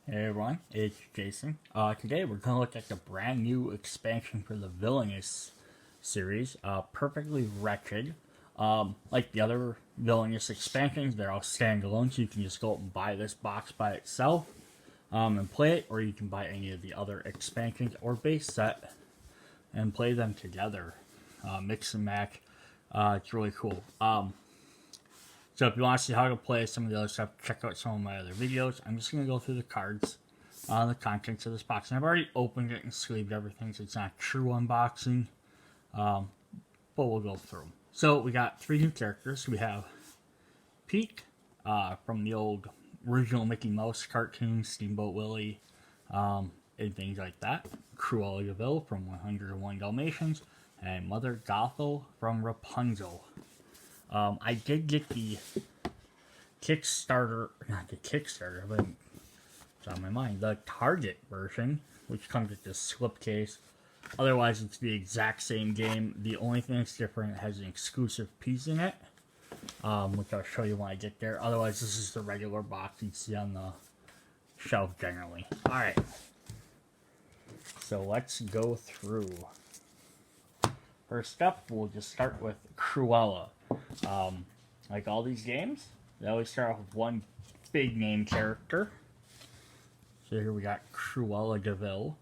Hey everyone, it's Jason. Today we're going to look at the brand new expansion for the Villainous series, Perfectly Wretched. Like the other Villainous expansions, they're all standalone, so you can just go out and buy this box by itself and play it, or you can buy any of the other expansions or base set and play them together. Mix and match. It's really cool. So if you want to see how to play some of the other stuff, check out some of my other videos. I'm just going to go through the cards, the contents of this box. And I've already opened it and sleeved everything, so it's not a true unboxing. But we'll go through them. So we got 3 new characters. We have Pete from the old original Mickey Mouse cartoon, Steamboat Willie, and things like that. Cruella de Vil from 101 Dalmatians. And Mother Gothel from Rapunzel. I did get the Kickstarter, not the Kickstarter, but it's on my mind, the Target version, which comes with this slipcase. Otherwise, it's the exact same game. The only thing that's different, it has an exclusive piece in it, which I'll show you when I get there. Otherwise, this is the regular box you see on the shelf generally. Alright, so let's go through. First up, we'll just start with Cruella. Like all these games, they always start off with one big name character. So here we got Cruella de Vil.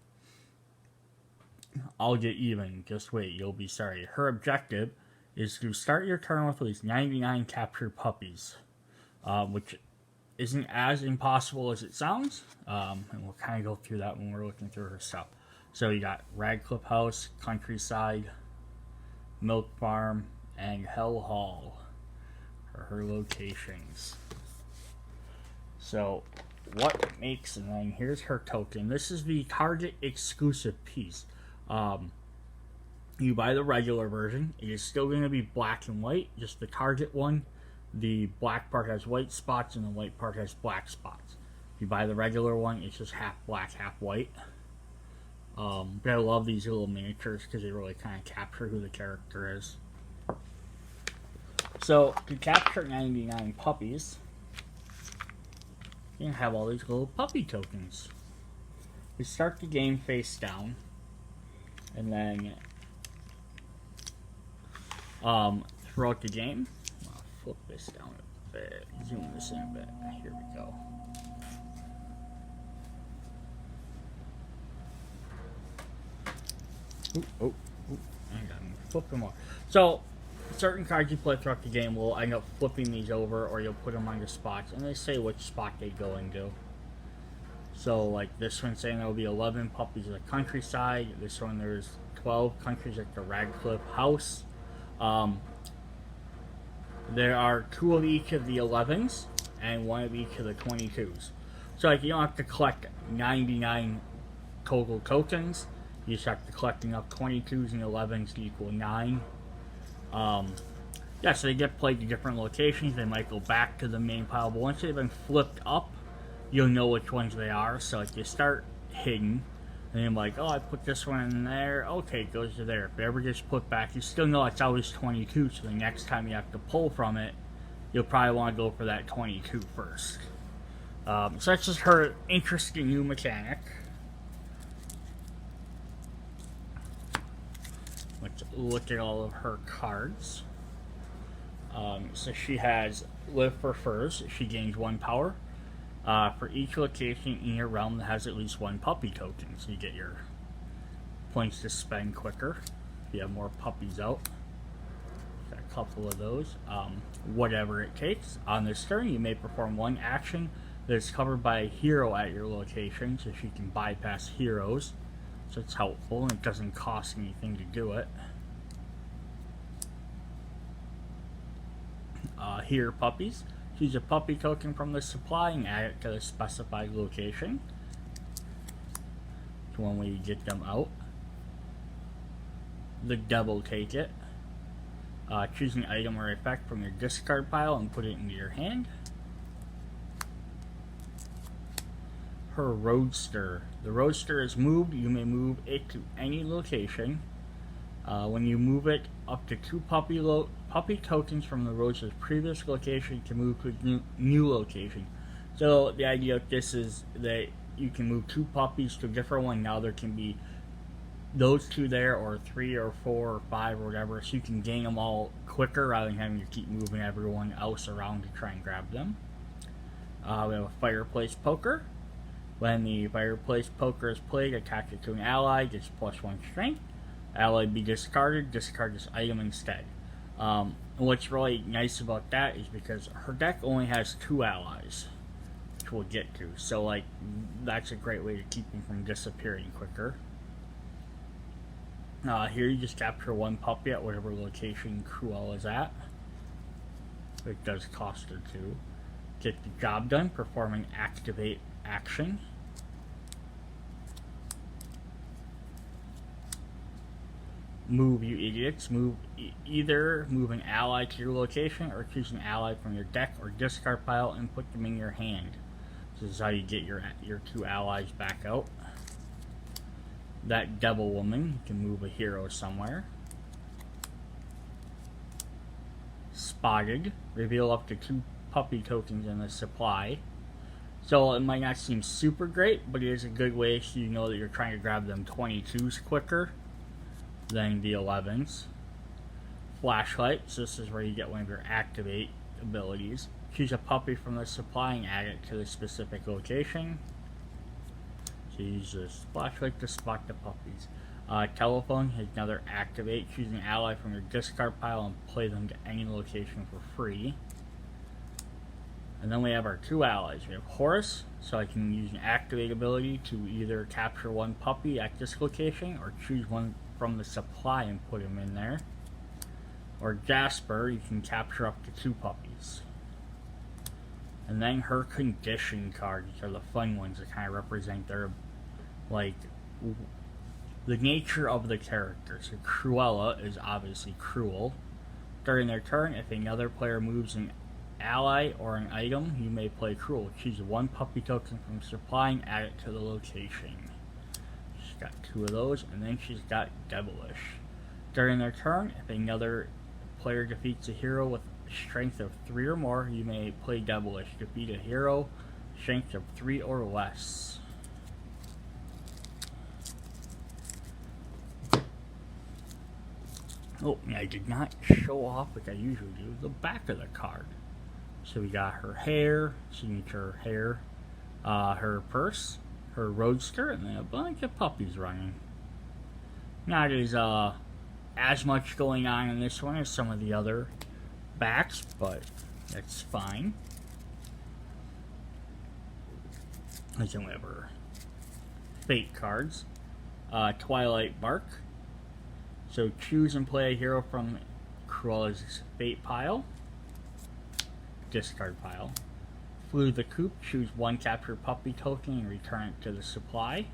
I'll get even, just wait, you'll be sorry. Her objective is to start your turn with at least 99 captured puppies, which isn't as impossible as it sounds, and we'll kind of go through that when we're looking through her stuff. So you got Radcliffe House, Countryside, Milk Farm, and Hell Hall are her locations. So what makes, and then here's her token. This is the Target exclusive piece. You buy the regular version. It is still going to be black and white, just the Target one. The black part has white spots and the white part has black spots. If you buy the regular one, it's just half black, half white. But I love these little miniatures because they really kind of capture who the character is. So, to capture 99 puppies, you have all these little puppy tokens. We start the game face down, and then throughout the game, I'll flip this down a bit, zoom this in a bit. Here we go. Oh, I got me. Flip them off. So, certain cards you play throughout the game will end up flipping these over, or you'll put them on the spots, and they say which spot they go into. So, like this one saying there will be 11 puppies at the Countryside. This one there's 12 countries at the Radcliffe House. There are 2 of each of the 11s, and 1 of each of the 22s. So, like, you don't have to collect 99 total tokens. You just have to collect enough 22s and 11s to equal 9. Yeah, so they get played to different locations. They might go back to the main pile, but once they've been flipped up, you'll know which ones they are. So like, you start hidden, and you're like, oh, I put this one in there. Okay, it goes to there. If it ever gets put back, you still know it's always 22, so the next time you have to pull from it, you'll probably want to go for that 22 first. So that's just her interesting new mechanic. Let's look at all of her cards. So she has Live for Furs. She gains 1 power. For each location in your realm that has at least 1 puppy token. So you get your points to spend quicker if you have more puppies out. Got a couple of those. Whatever it takes. On this turn, you may perform 1 action that is covered by a hero at your location, so she can bypass heroes. So it's helpful, and it doesn't cost anything to do it. Here, puppies. Choose a puppy token from the supply and add it to the specified location. It's one way you get them out. The double take it. Choose an item or effect from your discard pile and put it into your hand. Her Roadster. The Roadster is moved. You may move it to any location. When you move it up to 2 puppy tokens from the Roadster's previous location to move to a new location. So the idea of this is that you can move 2 puppies to a different one. Now there can be those 2 there, or 3 or 4 or 5 or whatever, so you can gain them all quicker rather than having to keep moving everyone else around to try and grab them. We have a fireplace poker. When the fireplace poker is played, attach it to an ally, gets +1 strength. Ally be discarded, discard this item instead. What's really nice about that is because her deck only has 2 allies, which we'll get to. So, like, that's a great way to keep them from disappearing quicker. Here you just capture 1 puppy at whatever location Cruella is at. It does cost her 2. Get the job done, perform an activate action. Move, you idiots. Move either move an ally to your location or choose an ally from your deck or discard pile and put them in your hand. This is how you get your 2 allies back out. That devil woman, you can move a hero somewhere. Spotted, reveal up to 2 puppy tokens in the supply. So it might not seem super great, but it is a good way so you know that you're trying to grab them 22s quicker than the 11s. Flashlight, so this is where you get one of your activate abilities. Choose a puppy from the supply and add it to the specific location. So use this flashlight to spot the puppies. Telephone is another activate. Choose an ally from your discard pile and play them to any location for free. And then we have our 2 allies. We have Horus, so I can use an activate ability to either capture 1 puppy at this location or choose one from the supply and put him in there. Or Jasper, you can capture up to 2 puppies. And then her condition cards are the fun ones that kind of represent their, like, the nature of the character. So Cruella is obviously cruel. During their turn, if another player moves an ally or an item, you may play cruel. Choose 1 puppy token from supply and add it to the location. She's got 2 of those, and then she's got devilish. During their turn, if another player defeats a hero with strength of 3 or more, you may play devilish. Defeat a hero, strength of 3 or less. Oh, I did not show off, like I usually do, the back of the card. So we got her hair, signature hair, her purse, her roadster, and then a bunch of puppies running. Not as much going on in this one as some of the other backs, but that's fine. And then we have her fate cards. Twilight Bark. So choose and play a hero from Cruella's fate pile. Discard pile. Flew the Coop, choose 1 captured puppy token and return it to the supply.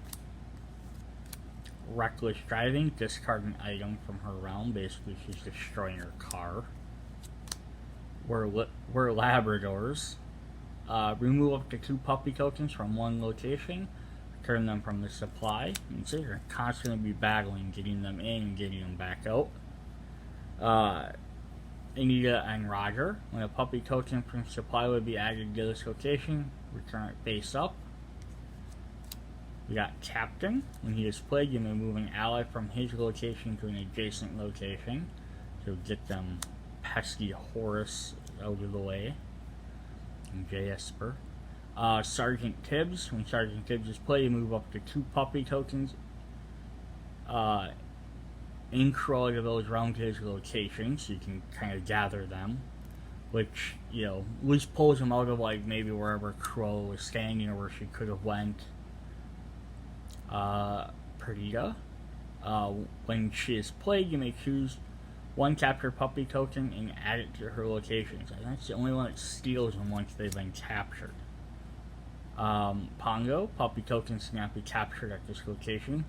Reckless Driving, discard an item from her realm. Basically, she's destroying her car. We're Labradors. Remove up to 2 puppy tokens from 1 location. Return them from the supply. And so you're constantly be battling, getting them in and getting them back out. Anita and Roger. When a puppy token from supply would be added to this location, return it face up. We got Captain. When he is played, you may move an ally from his location to an adjacent location. So get them pesky Horus out of the way. And Jasper. Sergeant Tibbs. When Sergeant Tibbs is played, you move up to 2 puppy tokens in Cruella de Vil's realm to his location, so you can kind of gather them, which, you know, at least pulls them out of, like, maybe wherever Cruella was standing or where she could have went. Perdita. When she is played, you may choose 1 captured puppy token and add it to her location. So that's the only one that steals them once they've been captured. Pongo. Puppy tokens cannot be captured at this location.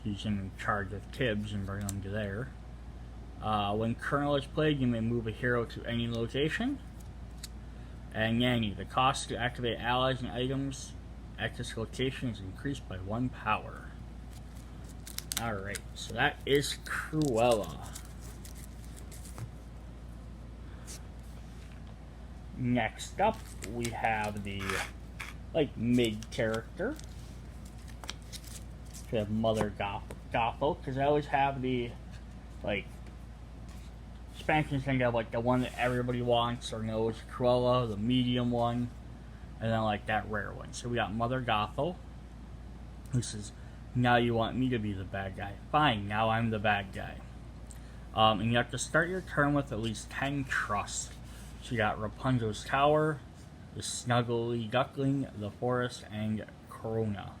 He's in charge of Tibbs and bring them to there. When Colonel is played, you may move a hero to any location. And Yanni. The cost to activate allies and items at this location is increased by 1 power. Alright, so that is Cruella. Next up, we have the, like, mid character. We have Mother Gothel, because I always have the, like, expansions thing of, like, the one that everybody wants or knows, Cruella, the medium one, and then, like, that rare one. So we got Mother Gothel, who says, now you want me to be the bad guy. Fine, now I'm the bad guy. And you have to start your turn with at least 10 trusts. So you got Rapunzel's Tower, the Snuggly Duckling, the Forest, and Corona.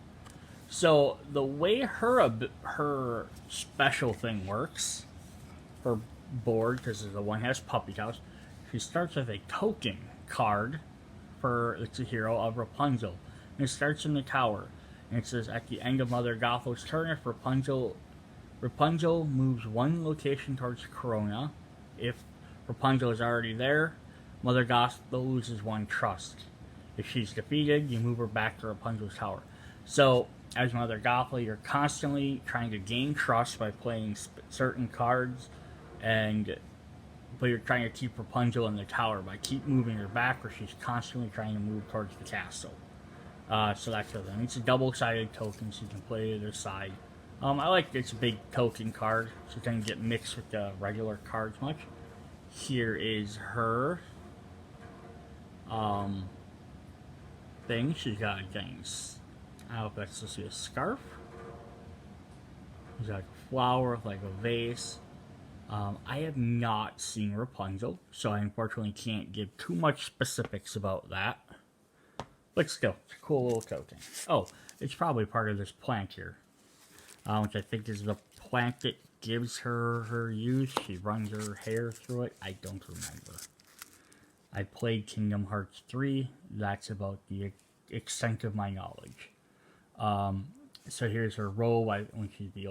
So the way her special thing works, her board, because the one has puppy house, she starts with a token card for it's a hero of Rapunzel. And it starts in the tower. And it says at the end of Mother Gothel's turn, if Rapunzel moves one location towards Corona. If Rapunzel is already there, Mother Gothel loses one trust. If she's defeated, you move her back to Rapunzel's tower. So, as Mother Gothel, you're constantly trying to gain trust by playing certain cards, but you're trying to keep Rapunzel in the tower by keep moving her back, or she's constantly trying to move towards the castle. So that's the thing. It's a double-sided token, so you can play either side. I like it's a big token card, so it doesn't get mixed with the regular cards much. Here is her thing. She's got a things. I don't know if that's supposed to be a scarf. There's like a flower with like a vase. I have not seen Rapunzel, so I unfortunately can't give too much specifics about that. But still, it's a cool little token. Oh, it's probably part of this plant here. Which I think is the plant that gives her use. She runs her hair through it. I don't remember. I played Kingdom Hearts 3. That's about the extent of my knowledge. So here's her robe when she's the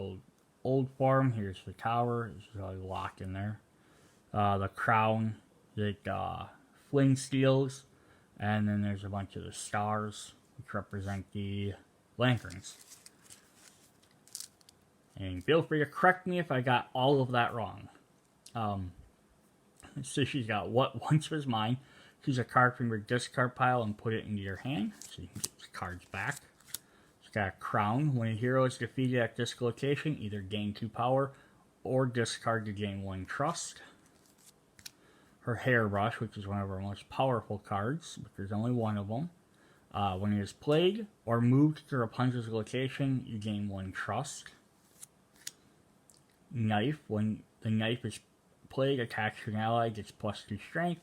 old form. Here's the tower. It's really locked in there. The crown that Flynn steals. And then there's a bunch of the stars, which represent the lanterns. And feel free to correct me if I got all of that wrong. So she's got what once was mine. Choose a card from your discard pile and put it into your hand, so you can get the cards back. She's got a crown. When a hero is defeated at this location, either gain 2 power or discard to gain 1 trust. Her hairbrush, which is one of her most powerful cards, but there's only one of them. When it is played or moved to Rapunzel's location, you gain 1 trust. Knife. When the knife is played, attached to an ally, gets +2 strength.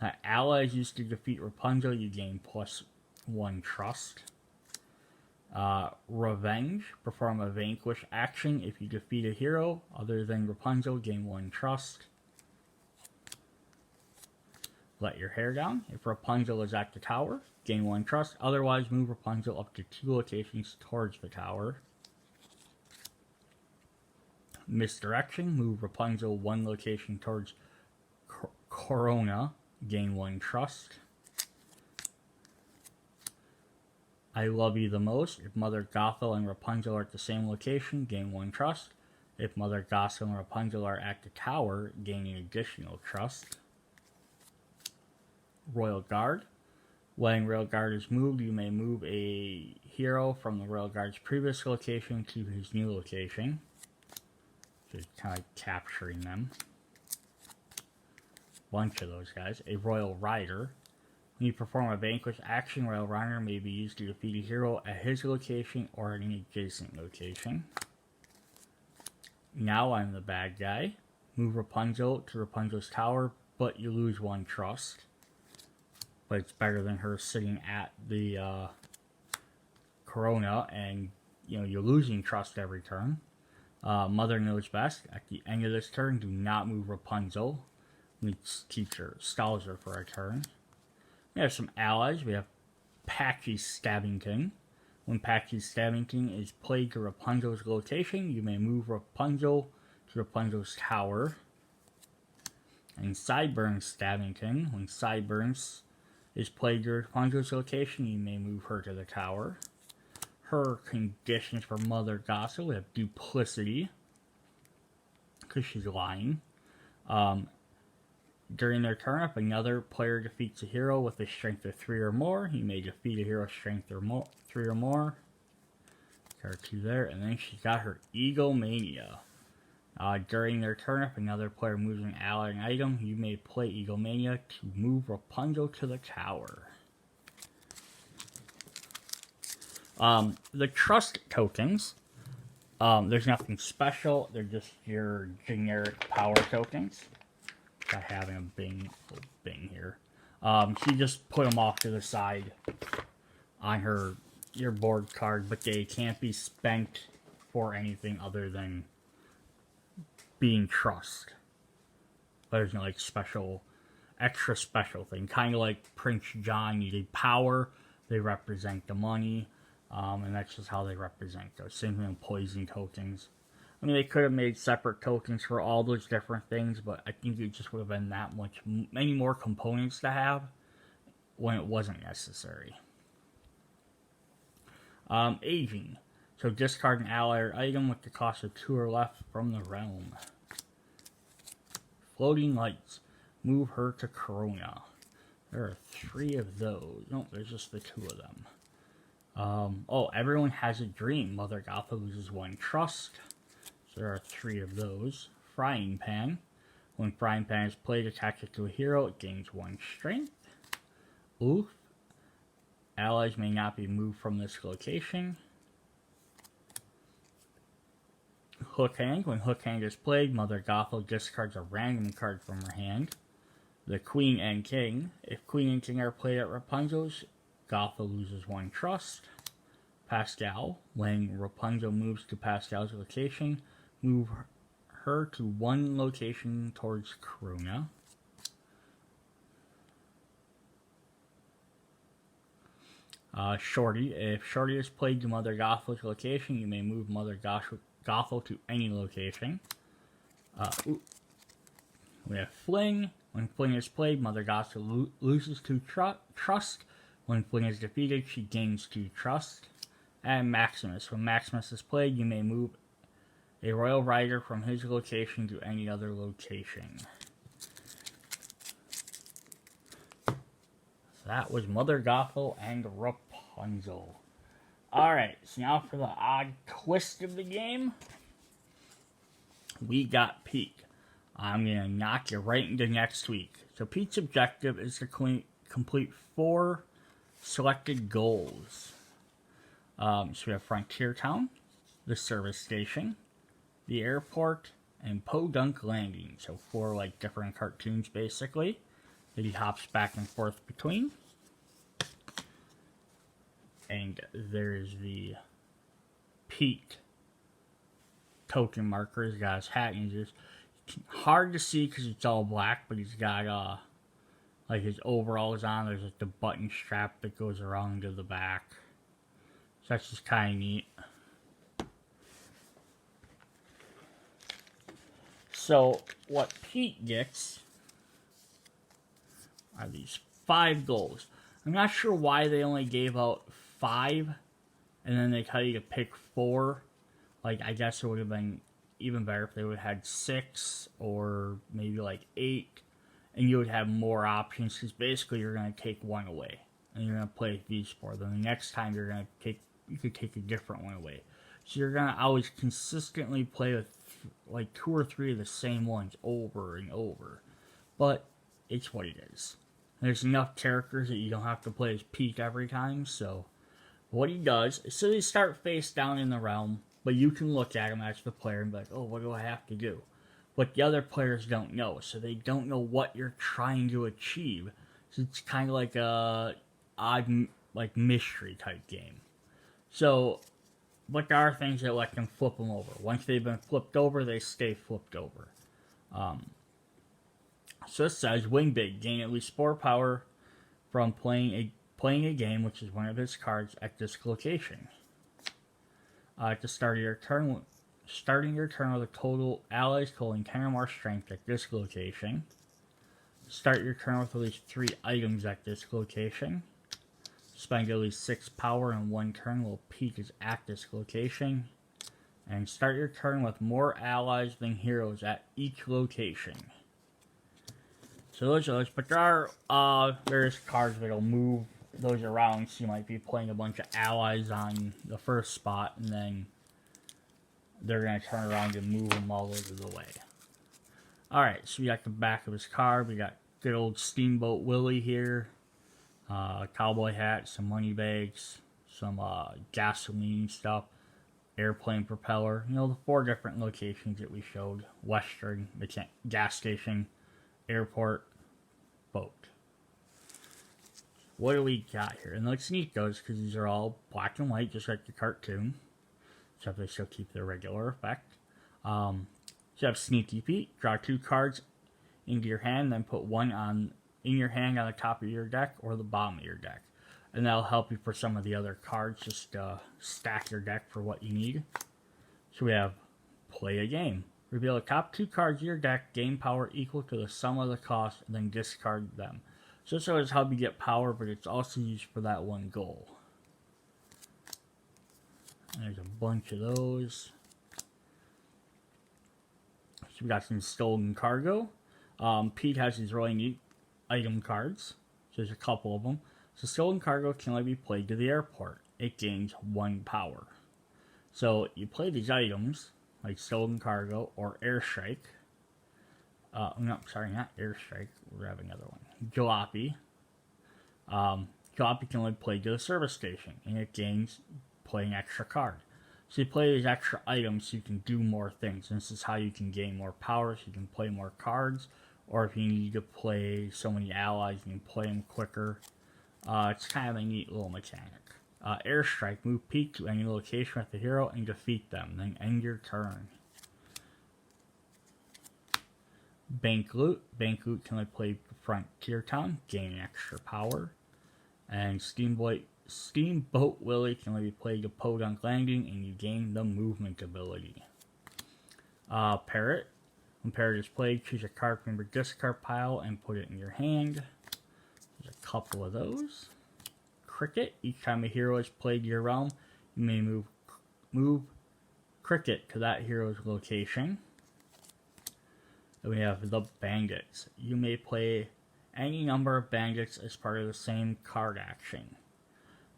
That ally is used to defeat Rapunzel, you gain +1 trust. Revenge. Perform a vanquish action. If you defeat a hero other than Rapunzel, gain 1 trust. Let your hair down. If Rapunzel is at the tower, gain 1 trust. Otherwise, move Rapunzel up to 2 locations towards the tower. Misdirection. Move Rapunzel 1 location towards Corona. Gain 1 trust. I love you the most. If Mother Gothel and Rapunzel are at the same location, gain 1 trust. If Mother Gothel and Rapunzel are at the tower, gain an additional trust. Royal Guard. When Royal Guard is moved, you may move a hero from the Royal Guard's previous location to his new location. Just kind of capturing them. Bunch of those guys. A Royal Rider. When you perform a vanquish action, Royal Rider may be used to defeat a hero at his location or at an adjacent location. Now I'm the bad guy. Move Rapunzel to Rapunzel's tower, but you lose 1 trust. But it's better than her sitting at the Corona and you're losing trust every turn. Mother knows best. At the end of this turn, do not move Rapunzel. Teacher stalls her for a turn. We have some allies. We have Patchy's Stabbing King. When Patchy's Stabbing King is played to Rapunzel's location, you may move Rapunzel to Rapunzel's tower. And Sideburns Stabbing King. When Sideburns is played to Rapunzel's location, you may move her to the tower. Her conditions for Mother Gothel, we have Duplicity, because she's lying. During their turn, if another player defeats a hero with a strength of 3 or more, he may defeat a hero's strength 3 or more. Got her 2 there, and then she's got her Egomania. During their turn, if another player moves an ally an item, you may play Egomania to move Rapunzel to the tower. The trust tokens, there's nothing special. They're just your generic power tokens. I have a Bing here. She just put them off to the side on your board card, but they can't be spent for anything other than being trust. There's no like extra special thing. Kind of like Prince John needed power. They represent the money. And that's just how they represent those. Same thing with poison tokens. I mean, they could have made separate tokens for all those different things, but I think it just would have been that many more components to have when it wasn't necessary. Aging. So discard an ally or item with the cost of 2 or less from the realm. Floating lights. Move her to Corona. There are 3 of those. No, there's just the 2 of them. Everyone has a dream. Mother Gothel loses 1 trust. So there are 3 of those. Frying pan. When Frying pan is played, attach it to a hero, it gains 1 strength. Oof. Allies may not be moved from this location. Hook hand. When Hook hand is played, Mother Gothel discards a random card from her hand. The Queen and King. If Queen and King are played at Rapunzel's, Gothel loses 1 trust. Pascal. When Rapunzel moves to Pascal's location, move her to 1 location towards Corona. Shorty. If Shorty is played to Mother Gothel's location, you may move Mother Gothel to any location. We have Fling. When Fling is played, Mother Gothel loses 2 trust. When Fling is defeated, she gains 2 trust. And Maximus. When Maximus is played, you may move a royal rider from his location to any other location. So that was Mother Gothel and Rapunzel. Alright, so now for the odd twist of the game. We got Pete. I'm going to knock you right into next week. So Pete's objective is to complete 4 selected goals. So we have Frontier Town, the service station, the airport, and Podunk Landing. So 4 like different cartoons basically that he hops back and forth between. And there's the Pete token marker. He's got his hat and he's just hard to see because it's all black, but he's got like his overalls on. There's like the button strap that goes around to the back. So that's just kind of neat. So what Pete gets are these 5 goals. I'm not sure why they only gave out 5 and then they tell you to pick 4. Like, I guess it would have been even better if they would have had 6 or maybe like 8 and you would have more options because basically you're going to take 1 away and you're going to play these 4. Then the next time you could take a different one away. So you're going to always consistently play with like 2 or 3 of the same ones over and over. But it's what it is. There's enough characters that you don't have to play as Pete every time. So what he does is, so they start face down in the realm, but you can look at him as the player and be like, oh, what do I have to do? But the other players don't know, so they don't know what you're trying to achieve. So it's kind of like a odd, like, mystery type game. So, but there are things that let them flip them over. Once they've been flipped over, they stay flipped over. So it says, win big, gain at least 4 power from playing a game, which is one of his cards, at this location. At the start of your turn, starting your turn with a total allies totaling 10 or more strength at this location. Start your turn with at least 3 items at this location. Spend at least 6 power in 1 turn while Pete is at this location. And start your turn with more allies than heroes at each location. So those are those, but there are various cards that'll move those around, so you might be playing a bunch of allies on the first spot, and then they're going to turn around and move them all over the way. Alright, so we got the back of his car. We got good old Steamboat Willie here. Cowboy hat, some money bags, some gasoline stuff, airplane propeller. You know, the 4 different locations that we showed. Western, gas station, airport, boat. What do we got here? And let's sneak those because these are all black and white, just like the cartoon. Except they still keep their regular effect. So you have Sneaky Pete. Draw 2 cards into your hand, then put one in your hand on the top of your deck or the bottom of your deck. And that'll help you for some of the other cards. Just stack your deck for what you need. So we have Play a Game. Reveal the top 2 cards of your deck, gain power equal to the sum of the cost, and then discard them. So this always helps you get power, but it's also used for that one goal. And there's a bunch of those. So we got some Stolen Cargo. Pete has these really neat item cards. So there's a couple of them. So Stolen Cargo can only be played to the airport. It gains 1 power. So you play these items, like Stolen Cargo or Airstrike. No, sorry, not Airstrike. We're having another one. Jalopy. Jalopy can only play to the service station, and it gains playing extra card. So you play these extra items so you can do more things. And this is how you can gain more power, so you can play more cards. Or if you need to play so many allies, you can play them quicker. It's kind of a neat little mechanic. Airstrike. Move Pete to any location with the hero and defeat them. Then end your turn. Bank Loot. Bank Loot can only play Frontier Town, gain extra power. And Steamboat Willie can only be played to Podunk Landing, and you gain the movement ability. Parrot. When Parrot is played, choose a card from your discard pile and put it in your hand. There's a couple of those. Cricket. Each time a hero is played to your realm, you may move Cricket to that hero's location. And we have the Bandits. You may play any number of bandits as part of the same card action.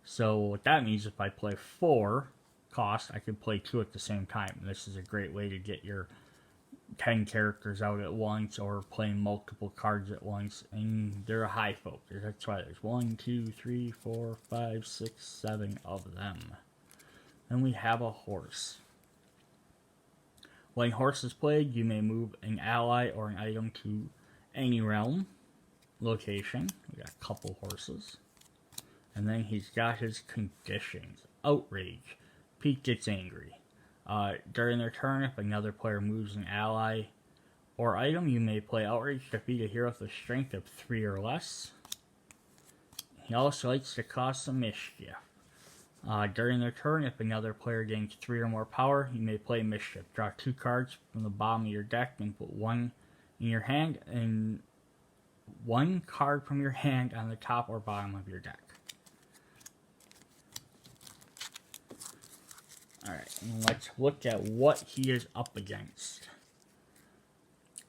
So what that means, if I play 4 cost, I can play 2 at the same time. And this is a great way to get your 10 characters out at once, or playing multiple cards at once. And they're a high focus. That's why there's 1, 2, 3, 4, 5, 6, 7 of them. Then we have a horse. When horse is played, you may move an ally or an item to any realm location. We got a couple horses. And then he's got his conditions. Outrage. Pete gets angry. During their turn, if another player moves an ally or item, you may play Outrage to defeat a hero with a strength of 3 or less. He also likes to cause some mischief. During their turn, if another player gains 3 or more power, you may play Mischief. Draw 2 cards from the bottom of your deck and put 1 in your hand, and 1 card from your hand on the top or bottom of your deck. Alright, let's look at what he is up against.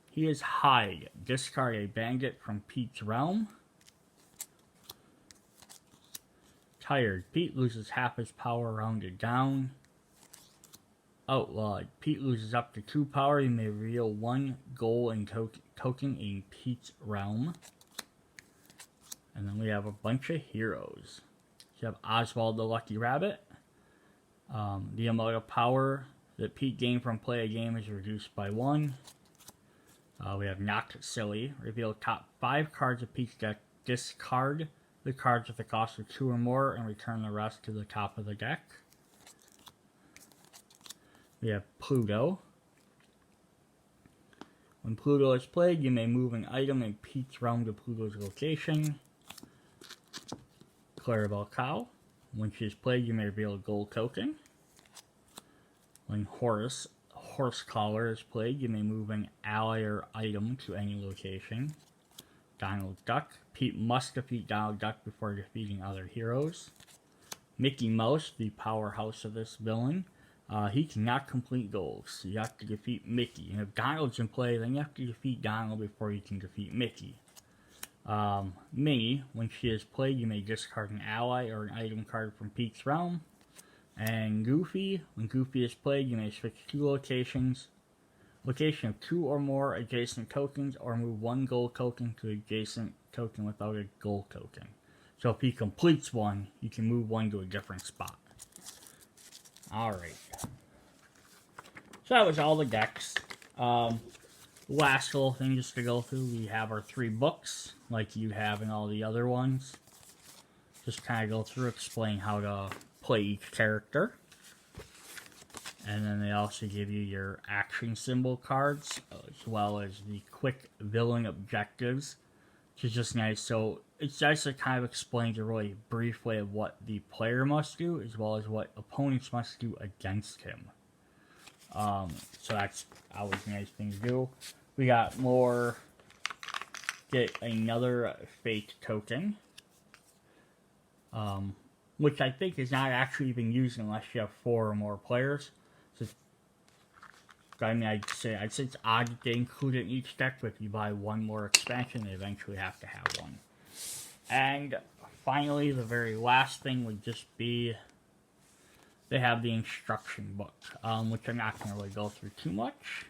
He is Hide. Discard a bandit from Pete's realm. Tired. Pete loses half his power rounded down. Outlawed. Pete loses up to 2 power. You may reveal 1 goal and token in Pete's realm. And then we have a bunch of heroes. You have Oswald the Lucky Rabbit. The amount of power that Pete gained from play a game is reduced by 1. We have Not Silly. Reveal top 5 cards of Pete's deck. Discard the cards with a cost of 2 or more and return the rest to the top of the deck. We have Pluto. When Pluto is played, you may move an item in Pete's realm to Pluto's location. Clarabelle Cow. When she is played, you may reveal a gold token. When Horse Collar is played, you may move an ally or item to any location. Donald Duck. Pete must defeat Donald Duck before defeating other heroes. Mickey Mouse, the powerhouse of this villain. He cannot complete goals, so you have to defeat Mickey. And if Donald's in play, then you have to defeat Donald before you can defeat Mickey. Minnie, when she is played, you may discard an ally or an item card from Pete's realm. And Goofy, when Goofy is played, you may switch two location of two or more adjacent tokens, or move one gold token to adjacent token without a gold token. So if he completes one, you can move one to a different spot. Alright. So that was all the decks. Last little thing just to go through, we have our 3 books, like you have in all the other ones. Just kind of go through, explain how to play each character. And then they also give you your action symbol cards, as well as the quick villain objectives, which is just nice. So it's nice to kind of explain a really brief way of what the player must do, as well as what opponents must do against him. So that's always a nice thing to do. We got more, get another fate token, which I think is not actually even used unless you have 4 or more players. So, I mean, I'd say it's odd that they include it in each deck, but if you buy one more expansion, they eventually have to have one. And finally, the very last thing would just be, they have the instruction book, which I'm not going to really go through too much.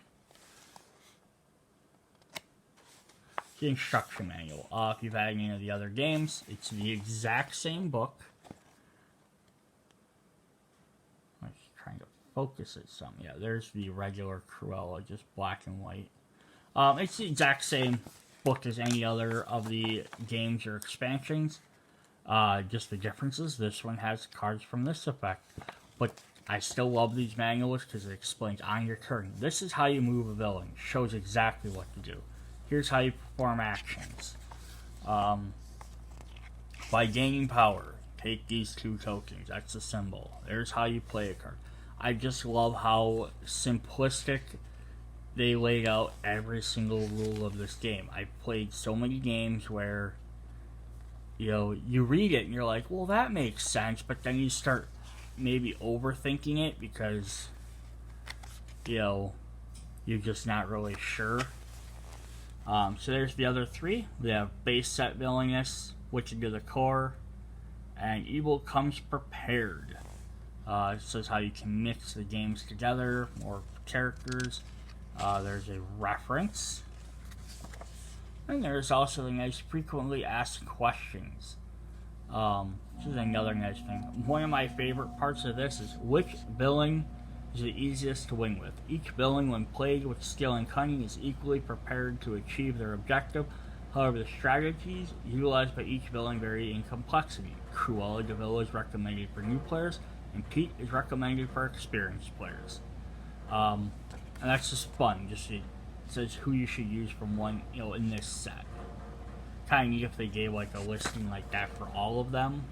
The instruction manual. If you've had any of the other games, it's the exact same book. I'm just trying to focus it some. Yeah, there's the regular Cruella, just black and white. It's the exact same book as any other of the games or expansions. Just the differences. This one has cards from this effect. But I still love these manuals because it explains on your turn. This is how you move a villain. Shows exactly what to do. Here's how you perform actions. By gaining power, take these 2 tokens. That's the symbol. There's how you play a card. I just love how simplistic they laid out every single rule of this game. I've played so many games where, you know, you read it and you're like, well, that makes sense, but then you start maybe overthinking it because, you know, you're just not really sure. So there's the other 3. We have base set Villainous, Wretched to the core, and Evil comes prepared. It says how you can mix the games together, more characters. There's a reference. And there's also a nice frequently asked questions. This is another nice thing. One of my favorite parts of this is which villain is the easiest to win with. Each villain, when played with skill and cunning, is equally prepared to achieve their objective. However, the strategies utilized by each villain vary in complexity. Cruella de Vil is recommended for new players, and Pete is recommended for experienced players. And that's just fun. Just it says who you should use from one, you know, in this set. Kind of neat if they gave like a listing like that for all of them.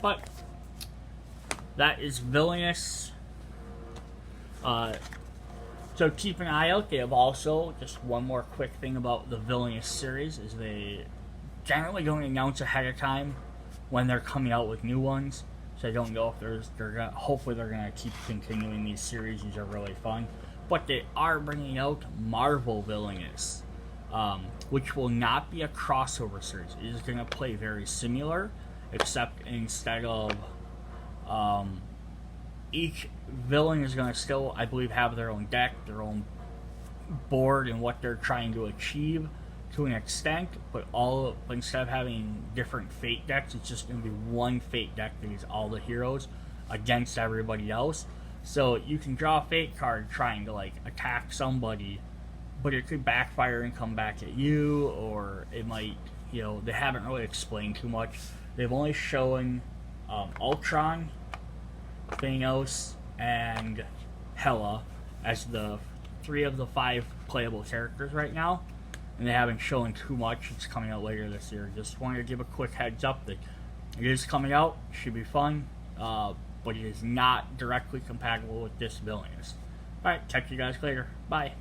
But that is Villainous. So keep an eye out. They have also, just one more quick thing about the Villainous series, is they generally don't announce ahead of time when they're coming out with new ones. So I don't know if hopefully they're gonna keep continuing these series. These are really fun. But they are bringing out Marvel Villainous, which will not be a crossover series. It is gonna play very similar, except instead of each villain is going to still, I believe, have their own deck, their own board, and what they're trying to achieve to an extent, but instead of having different fate decks, it's just going to be one fate deck that is all the heroes against everybody else. So you can draw a fate card trying to like attack somebody, but it could backfire and come back at you, or it might, you know, they haven't really explained too much. They've only shown Ultron, Thanos, and Hela as the 3 of the 5 playable characters right now, and they haven't shown too much. It's coming out later this year. Just wanted to give a quick heads up that it is coming out. Should be fun, but it is not directly compatible with this Villainous. Alright, catch you guys later. Bye.